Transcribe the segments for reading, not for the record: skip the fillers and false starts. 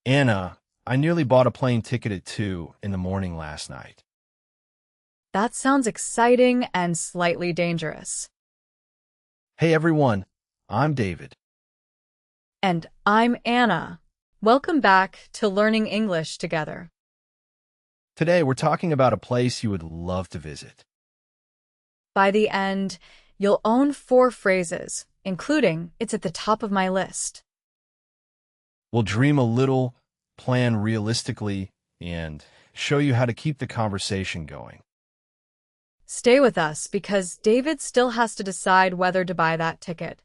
Anna, I nearly bought a plane ticket at 2 in the morning last night. That sounds exciting and slightly dangerous. Hey everyone, I'm David. And I'm Anna. Welcome back to Learning English Together. Today we're talking about a place you would love to visit. By the end, you'll own 4 phrases, including "it's at the top of my list." We'll dream a little, plan realistically, and show you how to keep the conversation going. Stay with us because David still has to decide whether to buy that ticket.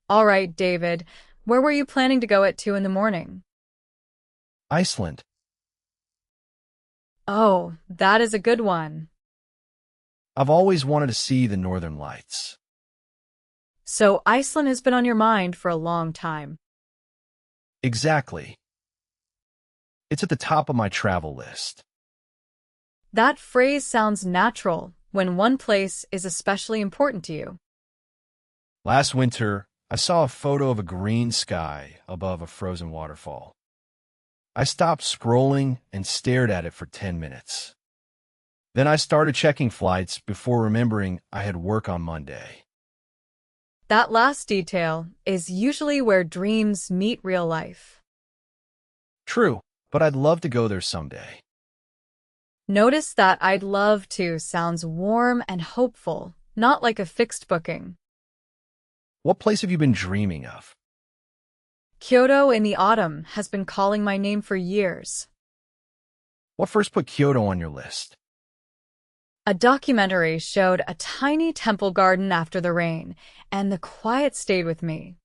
All right, David, where were you planning to go at 2 in the morning? Iceland. Oh, that is a good one. I've always wanted to see the Northern Lights. So Iceland has been on your mind for a long time. Exactly. It's at the top of my travel list. That phrase sounds natural when one place is especially important to you. Last winter, I saw a photo of a green sky above a frozen waterfall. I stopped scrolling and stared at it for 10 minutes. Then I started checking flights before remembering I had work on Monday. That last detail is usually where dreams meet real life. True, but I'd love to go there someday. Notice that "I'd love to" sounds warm and hopeful, not like a fixed booking. What place have you been dreaming of? Kyoto in the autumn has been calling my name for years. What first put Kyoto on your list? A documentary showed a tiny temple garden after the rain, and the quiet stayed with me.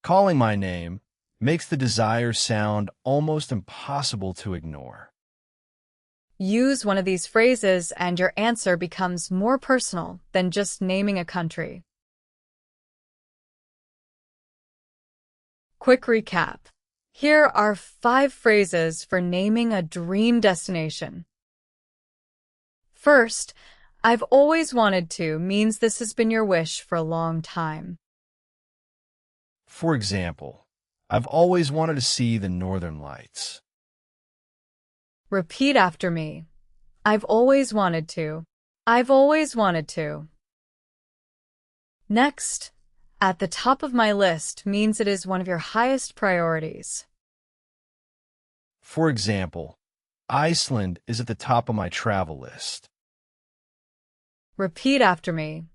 Calling my name makes the desire sound almost impossible to ignore. Use one of these phrases and your answer becomes more personal than just naming a country. Quick recap. Here are 5 phrases for naming a dream destination. First, "I've always wanted to" means this has been your wish for a long time. For example, I've always wanted to see the Northern Lights. Repeat after me. I've always wanted to. I've always wanted to. Next, "at the top of my list" means it is one of your highest priorities. For example, Iceland is at the top of my travel list. Repeat after me.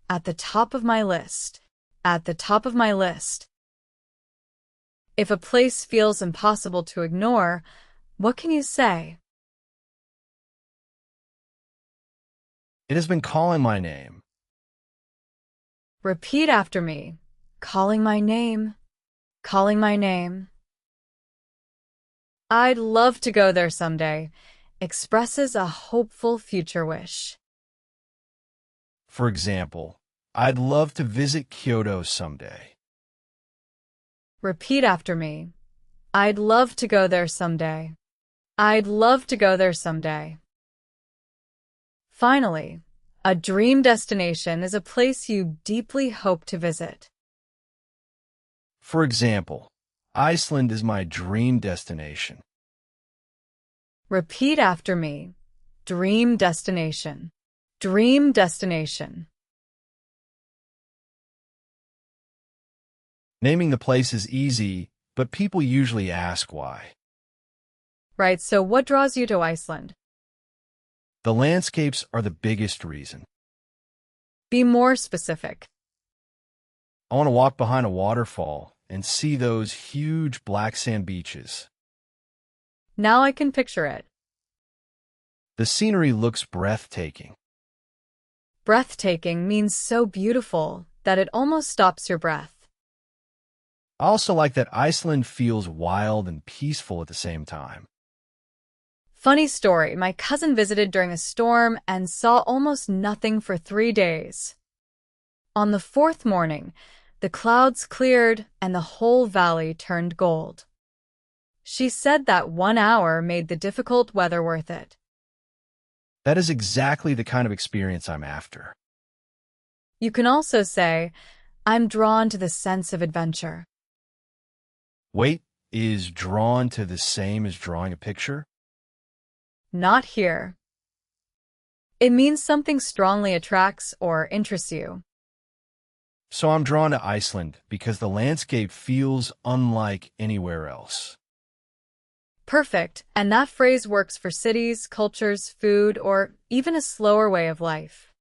At the top of my list. At the top of my list. If a place feels impossible to ignore, what can you say? It has been calling my name. Repeat after me. Calling my name. Calling my name. "I'd love to go there someday" expresses a hopeful future wish. For example, I'd love to visit Kyoto someday. Repeat after me. I'd love to go there someday. I'd love to go there someday. Finally, a dream destination is a place you deeply hope to visit. For example, Iceland is my dream destination. Repeat after me. Dream destination. Dream destination. Naming the place is easy, but people usually ask why. Right, so what draws you to Iceland? The landscapes are the biggest reason. Be more specific. I want to walk behind a waterfall and see those huge black sand beaches. Now I can picture it. The scenery looks breathtaking. Breathtaking means so beautiful that it almost stops your breath. I also like that Iceland feels wild and peaceful at the same time. Funny story, my cousin visited during a storm and saw almost nothing for 3 days. On the 4th morning, the clouds cleared and the whole valley turned gold. She said that 1 hour made the difficult weather worth it. That is exactly the kind of experience I'm after. You can also say, I'm drawn to the sense of adventure. Wait, is drawn to the same as drawing a picture? Not here. It means something strongly attracts or interests you. So I'm drawn to Iceland because the landscape feels unlike anywhere else. Perfect, and that phrase works for cities, cultures, food, or even a slower way of life.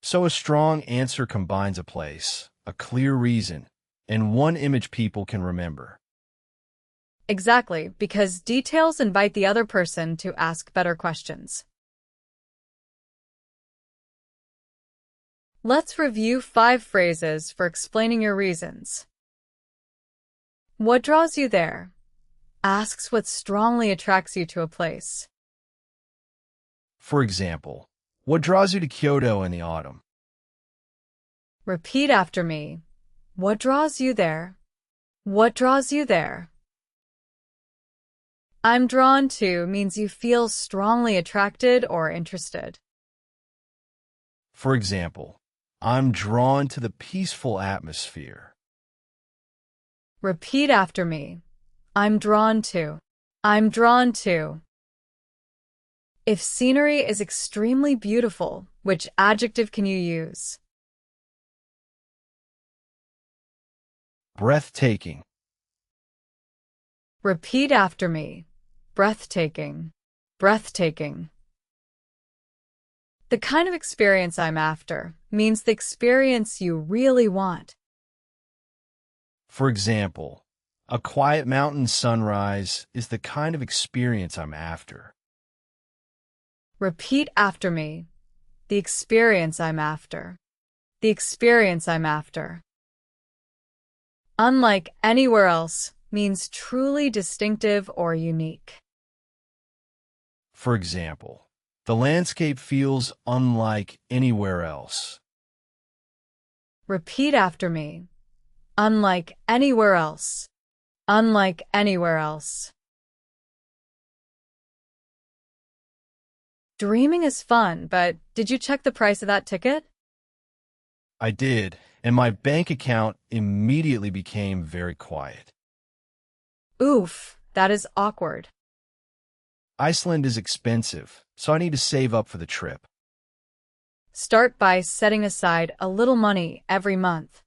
So a strong answer combines a place, a clear reason, and one image people can remember. Exactly, because details invite the other person to ask better questions. Let's review 5 phrases for explaining your reasons. What draws you there? Asks what strongly attracts you to a place. For example, what draws you to Kyoto in the autumn? Repeat after me. What draws you there? What draws you there? I'm drawn to means you feel strongly attracted or interested. For example, I'm drawn to the peaceful atmosphere. Repeat after me. I'm drawn to. I'm drawn to. If scenery is extremely beautiful, which adjective can you use? Breathtaking. Repeat after me. Breathtaking. Breathtaking. The kind of experience I'm after means the experience you really want. For example, a quiet mountain sunrise is the kind of experience I'm after. Repeat after me. The experience I'm after. The experience I'm after. Unlike anywhere else means truly distinctive or unique. For example, the landscape feels unlike anywhere else. Repeat after me. Unlike anywhere else. Unlike anywhere else. Dreaming is fun, but did you check the price of that ticket? I did, and my bank account immediately became very quiet. Oof, that is awkward. Iceland is expensive, so I need to save up for the trip. Start by setting aside a little money every month.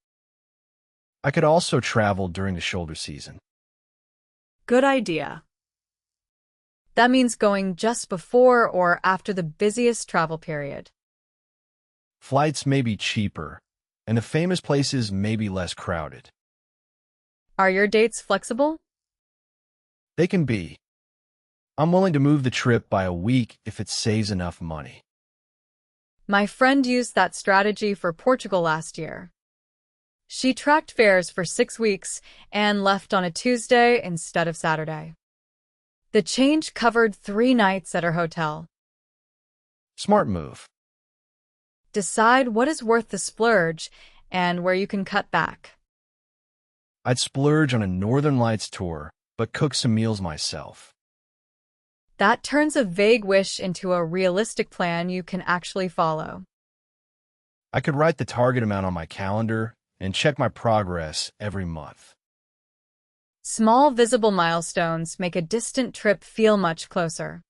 I could also travel during the shoulder season. Good idea. That means going just before or after the busiest travel period. Flights may be cheaper, and the famous places may be less crowded. Are your dates flexible? They can be. I'm willing to move the trip by a week if it saves enough money. My friend used that strategy for Portugal last year. She tracked fares for 6 weeks and left on a Tuesday instead of Saturday. The change covered 3 nights at her hotel. Smart move. Decide what is worth the splurge and where you can cut back. I'd splurge on a Northern Lights tour, but cook some meals myself. That turns a vague wish into a realistic plan you can actually follow. I could write the target amount on my calendar and check my progress every month. Small visible milestones make a distant trip feel much closer.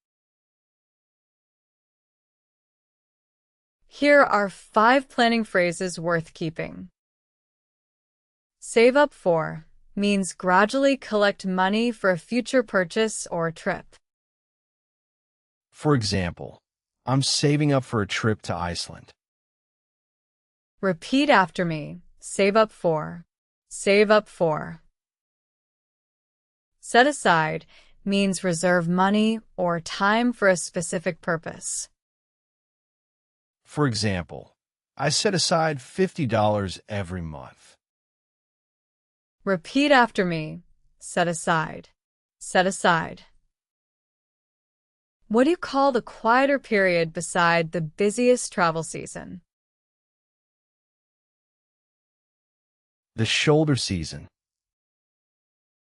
Here are 5 planning phrases worth keeping. Save up for means gradually collect money for a future purchase or trip. For example, I'm saving up for a trip to Iceland. Repeat after me. Save up for. Save up for. Set aside means reserve money or time for a specific purpose. For example, I set aside $50 every month. Repeat after me. Set aside. Set aside. What do you call the quieter period beside the busiest travel season? The shoulder season.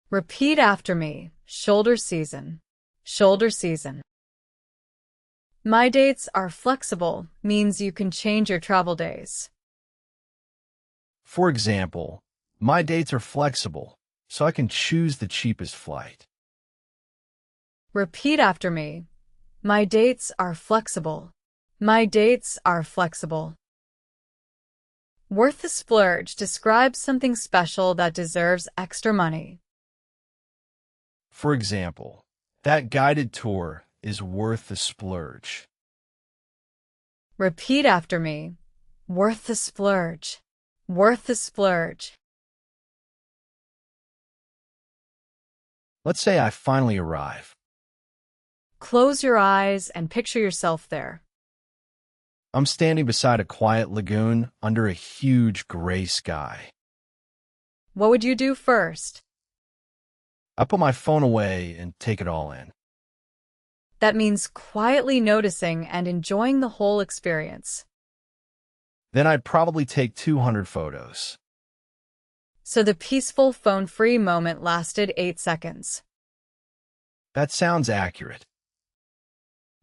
Repeat after me. Shoulder season. Shoulder season. My dates are flexible means you can change your travel days. For example, my dates are flexible, so I can choose the cheapest flight. Repeat after me. My dates are flexible. My dates are flexible. Worth the splurge describes something special that deserves extra money. For example, that guided tour is worth the splurge. Repeat after me. Worth the splurge. Worth the splurge. Let's say I finally arrive. Close your eyes and picture yourself there. I'm standing beside a quiet lagoon under a huge gray sky. What would you do first? I put my phone away and take it all in. That means quietly noticing and enjoying the whole experience. Then I'd probably take 200 photos. So the peaceful phone-free moment lasted 8 seconds. That sounds accurate.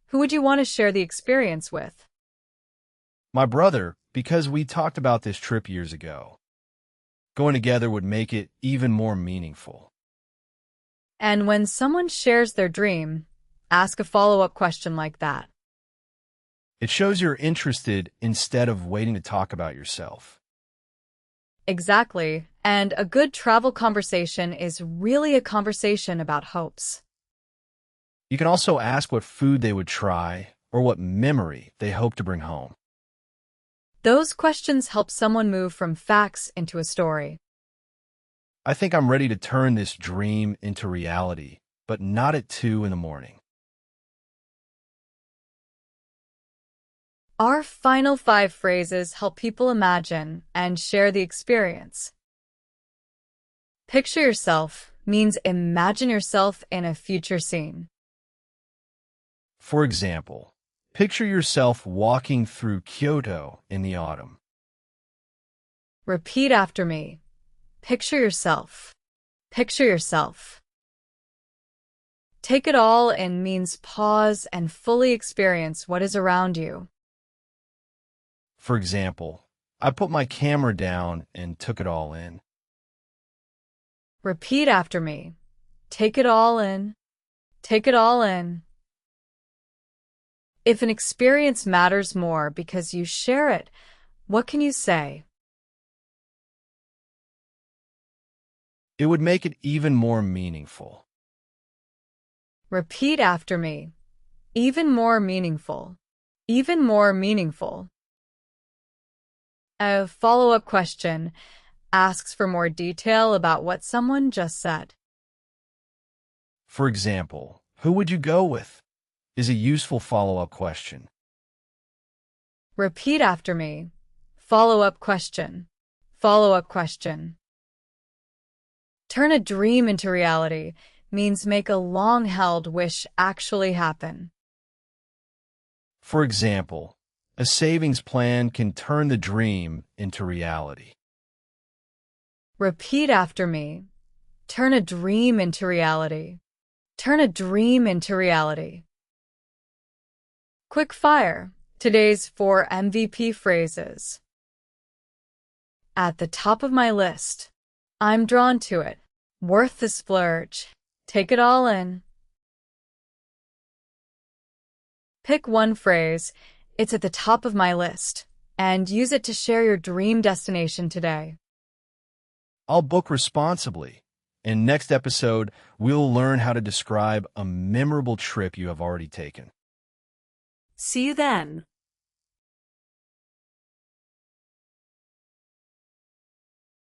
Who would you want to share the experience with? My brother, because we talked about this trip years ago. Going together would make it even more meaningful. And when someone shares their dream, ask a follow-up question like that. It shows you're interested instead of waiting to talk about yourself. Exactly, and a good travel conversation is really a conversation about hopes. You can also ask what food they would try or what memory they hope to bring home. Those questions help someone move from facts into a story. I think I'm ready to turn this dream into reality, but not at 2 in the morning. Our final 5 phrases help people imagine and share the experience. Picture yourself means imagine yourself in a future scene. For example, picture yourself walking through Kyoto in the autumn. Repeat after me. Picture yourself. Picture yourself. Take it all in means pause and fully experience what is around you. For example, I put my camera down and took it all in. Repeat after me. Take it all in. Take it all in. If an experience matters more because you share it, what can you say? It would make it even more meaningful. Repeat after me. Even more meaningful. Even more meaningful. A follow-up question asks for more detail about what someone just said. For example, who would you go with? Is a useful follow-up question. Repeat after me. Follow-up question. Follow-up question. Turn a dream into reality means make a long-held wish actually happen. For example, a savings plan can turn the dream into reality. Repeat after me. Turn a dream into reality. Turn a dream into reality. Quick fire. Today's 4 MVP phrases. At the top of my list. I'm drawn to it. Worth the splurge. Take it all in. Pick one phrase. It's at the top of my list, and use it to share your dream destination today. I'll book responsibly. In next episode, we'll learn how to describe a memorable trip you have already taken. See you then.